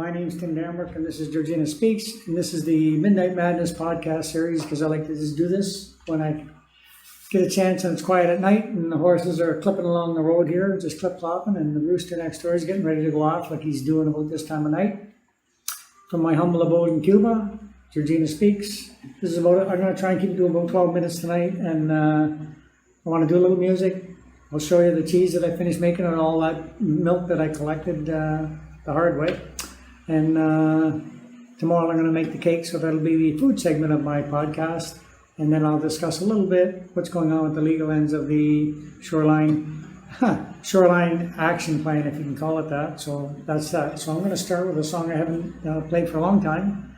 My name's Tim Damrock, and this is Georgina Speaks, and this is the Midnight Madness podcast series because I like to just do this when I get a chance and it's quiet at night and the horses are clipping along the road here, just clip-clopping, and the rooster next door is getting ready to go off like he's doing about this time of night. From my humble abode in Cuba, Georgina Speaks. This is about, I'm going to try and keep it to about 12 minutes tonight, and I want to do a little music. I'll show you the cheese that I finished making and all that milk that I collected the hard way. And tomorrow I'm going to make the cake, so that'll be the food segment of my podcast. And then I'll discuss a little bit what's going on with the legal ends of the shoreline action plan, if you can call it that. So that's that. So I'm going to start with a song I haven't played for a long time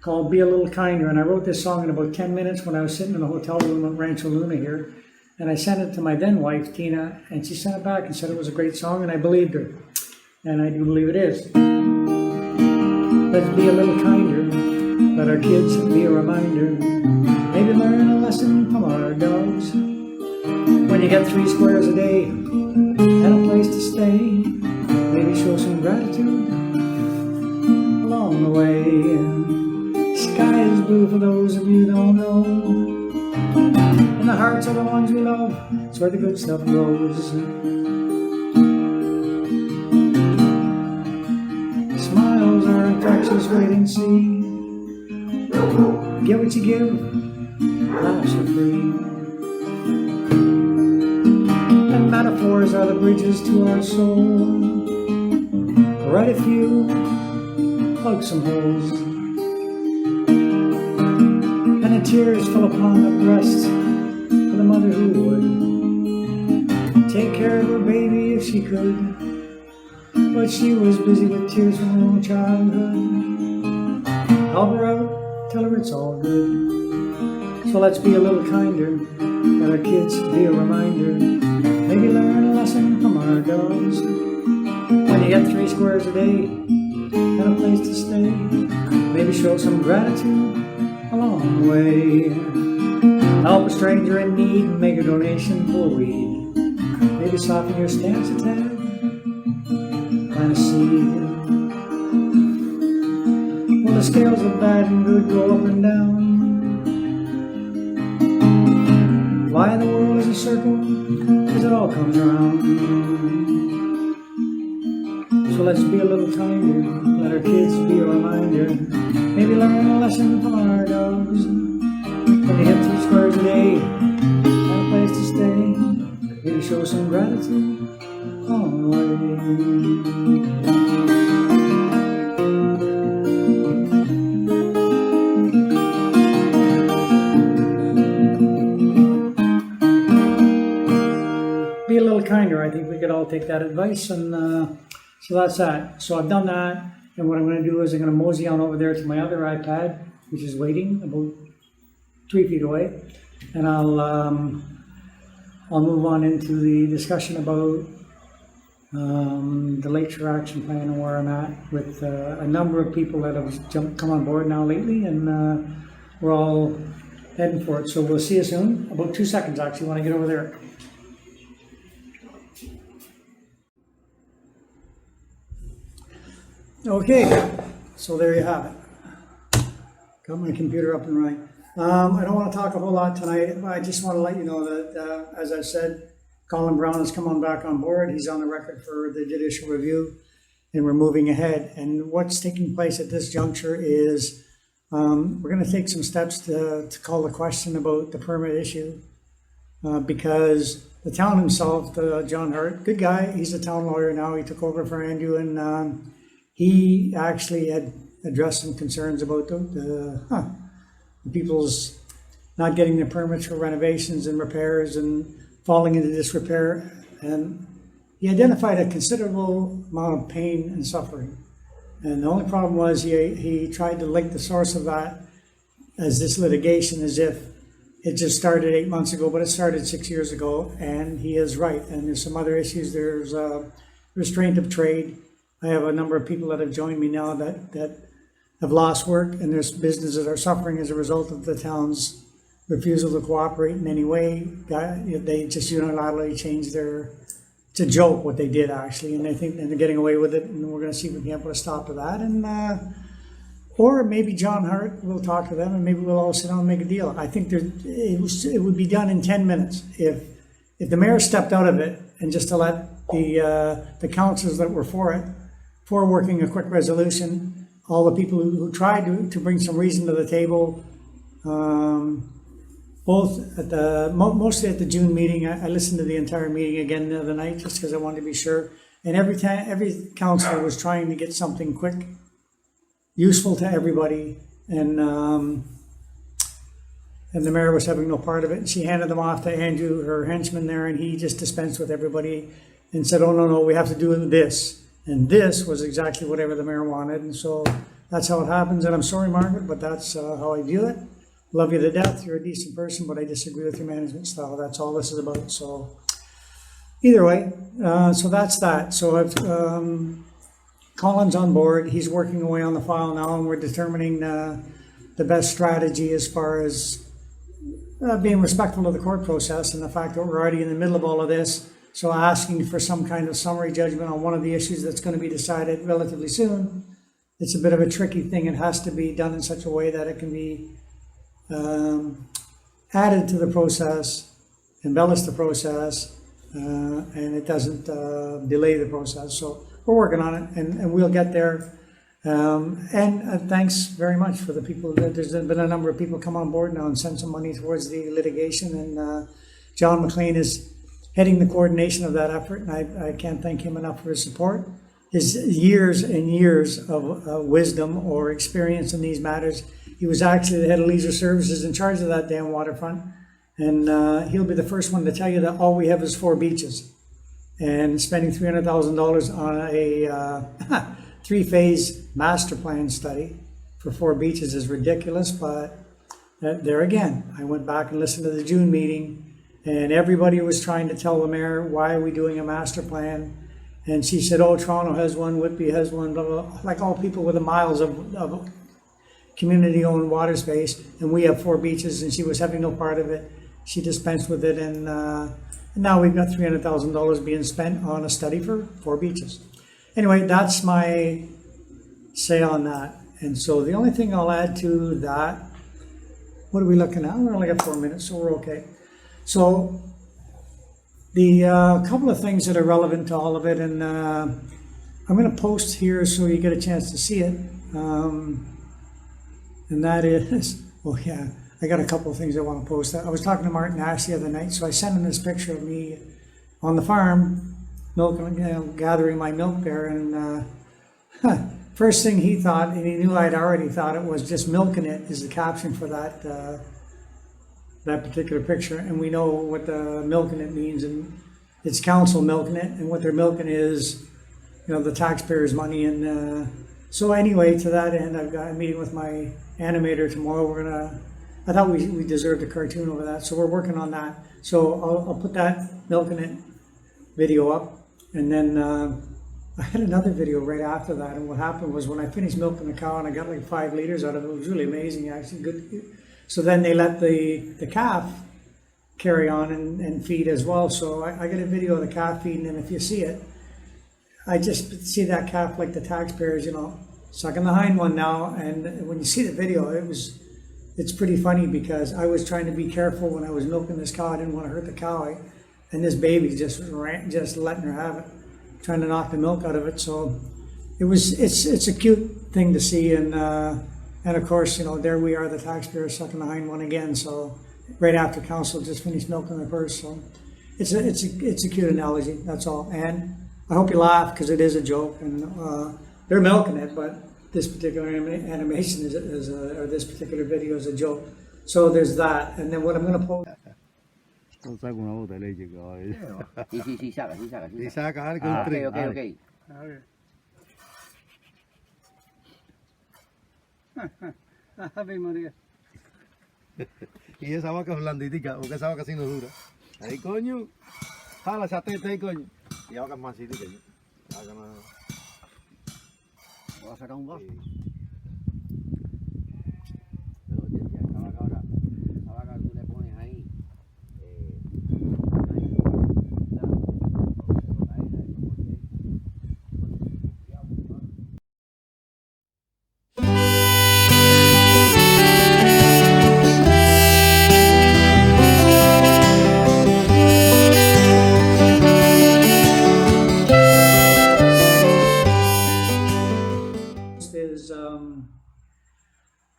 called Be a Little Kinder. And I wrote this song in about 10 minutes when I was sitting in a hotel room at Rancho Luna here. And I sent it to my then wife, Tina, and she sent it back and said it was a great song, and I believed her. And I do believe it is. Let's be a little kinder, let our kids be a reminder, maybe learn a lesson from our dogs. When you get 3 squares a day and a place to stay, maybe show some gratitude along the way. Sky is blue for those of you who don't know. And the hearts are the ones we love, it's where the good stuff grows. Smiles are infectious, wait and see. Get what you give, laughs are free. And metaphors are the bridges to our soul. Write a few, plug some holes. And the tears fell upon the breast of the mother who would take care of her baby if she could. But she was busy with tears from her own childhood. Help her out, tell her it's all good. So let's be a little kinder, let our kids be a reminder, maybe learn a lesson from our dogs. When you get 3 squares a day and a place to stay, maybe show some gratitude along the way. Help a stranger in need and make a donation for weed. Maybe soften your stance a tad, plant a seed. Well, the scales of bad and good go up and down. Why the world is a circle, because it all comes around. So let's be a little kinder, let our kids be a reminder, maybe learn a lesson from our dogs. When you get 3 squares a day and a place to stay, maybe show some gratitude along the way. Be a little kinder. I think we could all take that advice, and so that's that. So I've done that, and what I'm going to do is I'm going to mosey on over there to my other iPad, which is waiting about 3 feet away, and I'll move on into the discussion about the Lakeshore Action Plan and where I'm at with a number of people that have come on board now lately, and we're all heading for it. So we'll see you soon. About 2 seconds actually when I get over there. Okay, so there you have it. Got my computer up and running. I don't want to talk a whole lot tonight. I just want to let you know that, as I said, Colin Brown has come on back on board. He's on the record for the judicial review, and we're moving ahead. And what's taking place at this juncture is we're going to take some steps to call the question about the permit issue, because the town himself, John Hart, good guy, he's a town lawyer now. He took over for Andrew, and he actually had addressed some concerns about the people's not getting the permits for renovations and repairs and falling into disrepair. And he identified a considerable amount of pain and suffering. And the only problem was he tried to link the source of that as this litigation as if it just started 8 months ago, but it started 6 years ago. And he is right. And there's some other issues. There's restraint of trade. I have a number of people that have joined me now that have lost work, and there's businesses that are suffering as a result of the town's refusal to cooperate in any way. They just unilaterally change their it's a joke what they did actually, and I think and they're getting away with it, and we're going to see if we can put a stop to that. And or maybe John Hart will talk to them, and maybe we'll all sit down and make a deal. I think it would be done in 10 minutes if the mayor stepped out of it and just to let the councils that were for working a quick resolution, all the people who tried to bring some reason to the table. Both at mostly at the June meeting. I listened to the entire meeting again the other night just because I wanted to be sure. And every councilor was trying to get something quick, useful to everybody, and the mayor was having no part of it. And she handed them off to Andrew, her henchman there, and he just dispensed with everybody and said, "Oh no, we have to do this." And this was exactly whatever the mayor wanted, and so that's how it happens. And I'm sorry, Margaret, but that's how I view it. Love you to death. You're a decent person, but I disagree with your management style. That's all this is about. So either way, so that's that. So I've Colin's on board. He's working away on the file now, and we're determining the best strategy as far as being respectful of the court process and the fact that we're already in the middle of all of this. So asking for some kind of summary judgment on one of the issues that's going to be decided relatively soon. It's a bit of a tricky thing. It has to be done in such a way that it can be added to the process, embellish the process, and it doesn't delay the process. So we're working on it, and we'll get there. And thanks very much for the people. There's been a number of people come on board now and send some money towards the litigation, and John McLean is heading the coordination of that effort, and I can't thank him enough for his support. His years and years of wisdom or experience in these matters. He was actually the head of leisure services in charge of that damn waterfront. And he'll be the first one to tell you that all we have is 4 beaches. And spending $300,000 on a 3-phase master plan study for 4 beaches is ridiculous. But there again, I went back and listened to the June meeting, and everybody was trying to tell the mayor, why are we doing a master plan? And she said, oh, Toronto has one, Whitby has one, blah, blah, blah. Like all people with the miles of community-owned water space, and we have 4 beaches, and she was having no part of it. She dispensed with it, and now we've got $300,000 being spent on a study for 4 beaches. Anyway, that's my say on that. And so the only thing I'll add to that, what are we looking at? We only got 4 minutes, so we're okay. So the couple of things that are relevant to all of it, and I'm going to post here so you get a chance to see it. And that is, well, yeah, I got a couple of things I want to post. I was talking to Martin Ash the other night, so I sent him this picture of me on the farm, gathering my milk there. And first thing he thought, and he knew I'd already thought it, was just milking it is the caption for that that particular picture. And we know what the milking it means, and it's council milking it, and what they're milking is, the taxpayers' money. And so anyway, to that end, I've got a meeting with my animator tomorrow. I thought we deserved a cartoon over that, so we're working on that. So I'll put that milking it video up, and then I had another video right after that. And what happened was, when I finished milking the cow and I got like 5 liters out of it, it was really amazing, actually good. So then they let the calf carry on and feed as well. So I got a video of the calf feeding, and if you see it, I just see that calf like the taxpayers, sucking the hind one now. And when you see the video, it's pretty funny, because I was trying to be careful when I was milking this cow. I didn't want to hurt the cow, and this baby just letting her have it, trying to knock the milk out of it. So it's a cute thing to see, and of course, there we are, the taxpayers sucking the hind one again. So right after council just finished milking the purse. So it's a cute analogy. That's all. And I hope you laugh, because it is a joke, and they're milking it, but this particular animation or this particular video is a joke. So there's that. And then what I'm going to post. Con sai con ấu tại đây chứ rồi. Sì, sa cả, sa cả. Đi xa cả cái Ok. Ave Maria. Y esa vaca blandita, o que esa vaca así no dura. Ahí coño. Jala esa teta ahí coño. Y la vaca más así que la vaca más. Vas a sacar un vaso.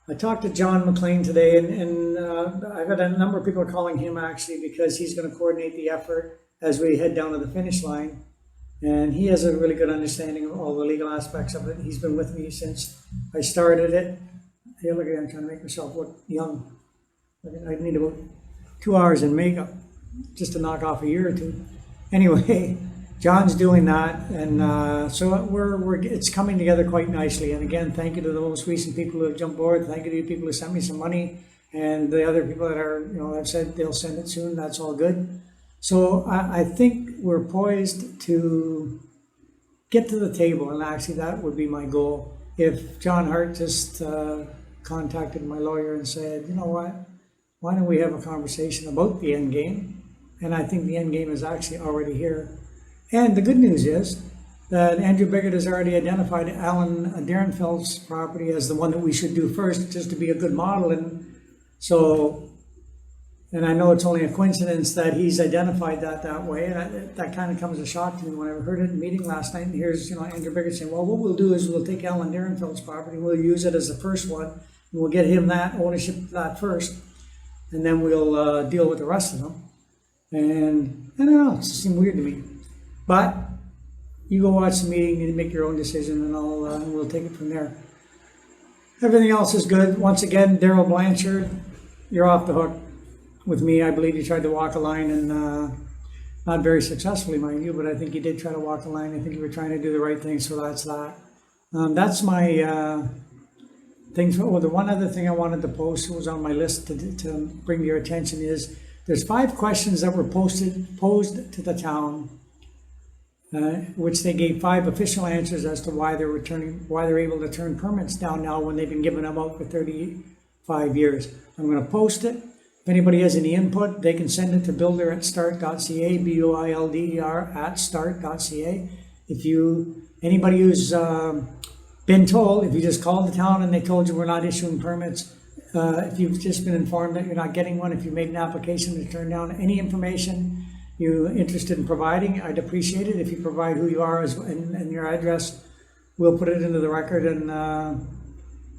I talked to John McLean today, and I've got a number of people calling him actually because he's going to coordinate the effort as we head down to the finish line. And he has a really good understanding of all the legal aspects of it. He's been with me since I started it. Hey, look at me, I'm trying to make myself look young. I need about 2 hours in makeup just to knock off a year or two. Anyway, John's doing that, and so it's coming together quite nicely. And again, thank you to the most recent people who have jumped board. Thank you to the people who sent me some money, and the other people that are, I've said they'll send it soon. That's all good. So I think we're poised to get to the table, and actually that would be my goal. If John Hart just contacted my lawyer and said, you know what, why don't we have a conversation about the end game? And I think the end game is actually already here. And the good news is that Andrew Biggert has already identified Alan Derenfeld's property as the one that we should do first, just to be a good model. And so, and I know it's only a coincidence that he's identified that way. And that kind of comes as a shock to me when I heard it in a meeting last night. And here's, Andrew Biggert saying, well, what we'll do is we'll take Alan Derenfeld's property, we'll use it as the first one, and we'll get him that ownership of that first, and then we'll deal with the rest of them. And I don't know, it just seemed weird to me. But you go watch the meeting, you make your own decision, and we'll take it from there. Everything else is good. Once again, Daryl Blanchard, you're off the hook with me. I believe you tried to walk a line, and not very successfully, mind you, but I think you did try to walk a line. I think you were trying to do the right thing, so that's that. That's my things. Oh, the one other thing I wanted to post, was on my list to bring to your attention, is there's 5 questions that were posed to the town, which they gave 5 official answers as to why they're able to turn permits down now when they've been giving them out for 35 years. I'm going to post it. If anybody has any input, they can send it to builder@start.ca, builder@start.ca. Anybody who's been told, if you just called the town and they told you we're not issuing permits, if you've just been informed that you're not getting one, if you made an application to turn down any information you're interested in providing, I'd appreciate it. If you provide who you are and your address, we'll put it into the record, and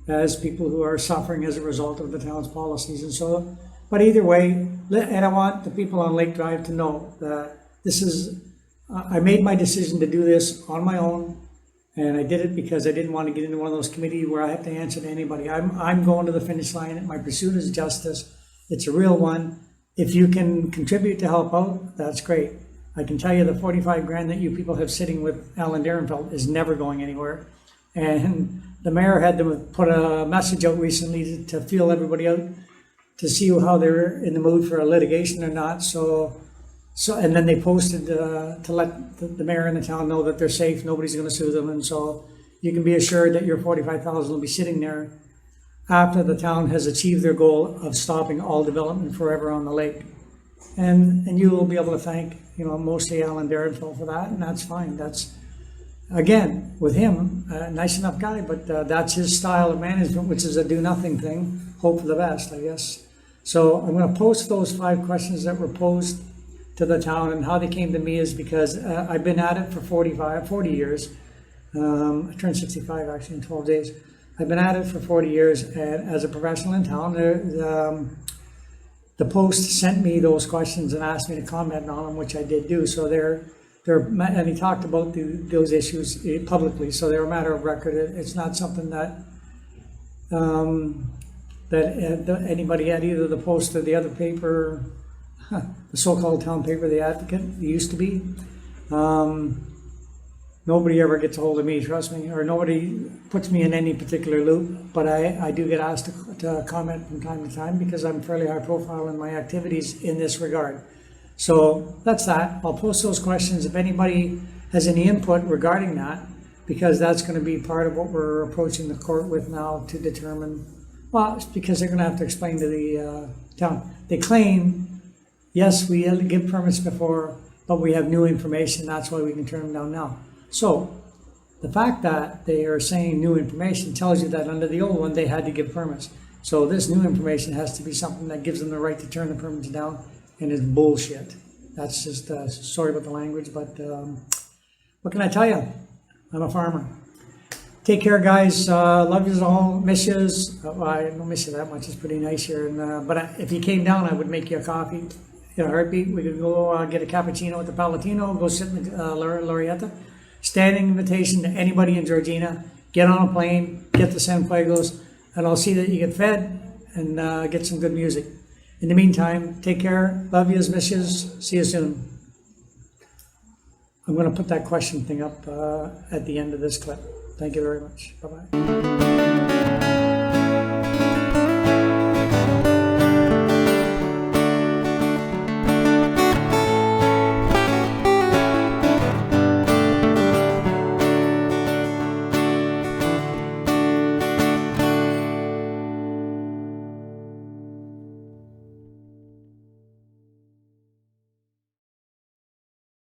as people who are suffering as a result of the town's policies. And so, but either way, and I want the people on Lake Drive to know that I made my decision to do this on my own, and I did it because I didn't want to get into one of those committees where I have to answer to anybody. I'm going to the finish line. My pursuit is justice. It's a real one. If you can contribute to help out, that's great. I can tell you the 45 grand that you people have sitting with Alan Derenfeld is never going anywhere. And the mayor had to put a message out recently to feel everybody out to see how they're in the mood for a litigation or not. So and then they posted to let the mayor and the town know that they're safe, nobody's going to sue them. And so you can be assured that your 45,000 will be sitting there after the town has achieved their goal of stopping all development forever on the lake. And you will be able to thank, mostly Alan Derenfeld for that, and that's fine. That's, again, with him, a nice enough guy, but that's his style of management, which is a do-nothing thing, hope for the best, I guess. So I'm going to post those 5 questions that were posed to the town, and how they came to me is because I've been at it for 40 years. I turned 65 actually in 12 days. I've been at it for 40 years as a professional in town. The Post sent me those questions and asked me to comment on them, which I did do. So and he talked about those issues publicly, so they're a matter of record. It's not something that anybody at either the Post or the other paper, the so-called town paper, The Advocate, it used to be. Nobody ever gets a hold of me, trust me, or nobody puts me in any particular loop, but I do get asked to comment from time to time because I'm fairly high profile in my activities in this regard. So that's that. I'll post those questions if anybody has any input regarding that, because that's going to be part of what we're approaching the court with now to determine, well, it's because they're going to have to explain to the town. They claim, yes, we had to give permits before, but we have new information, that's why we can turn them down now. So the fact that they are saying new information tells you that under the old one, they had to give permits. So this new information has to be something that gives them the right to turn the permits down, and it's bullshit. That's just, sorry about the language, but what can I tell you? I'm a farmer. Take care, guys. Love you all. Miss yous. I don't miss you that much. It's pretty nice here. And but if you came down, I would make you a coffee in a heartbeat. We could go get a cappuccino at the Palatino. Go sit in the Lorietta. Standing invitation to anybody in Georgina. Get on a plane. Get to San Fuegos, and I'll see that you get fed and get some good music. In the meantime, take care. Love yous. Miss yous. See you soon. I'm going to put that question thing up at the end of this clip. Thank you very much. Bye-bye.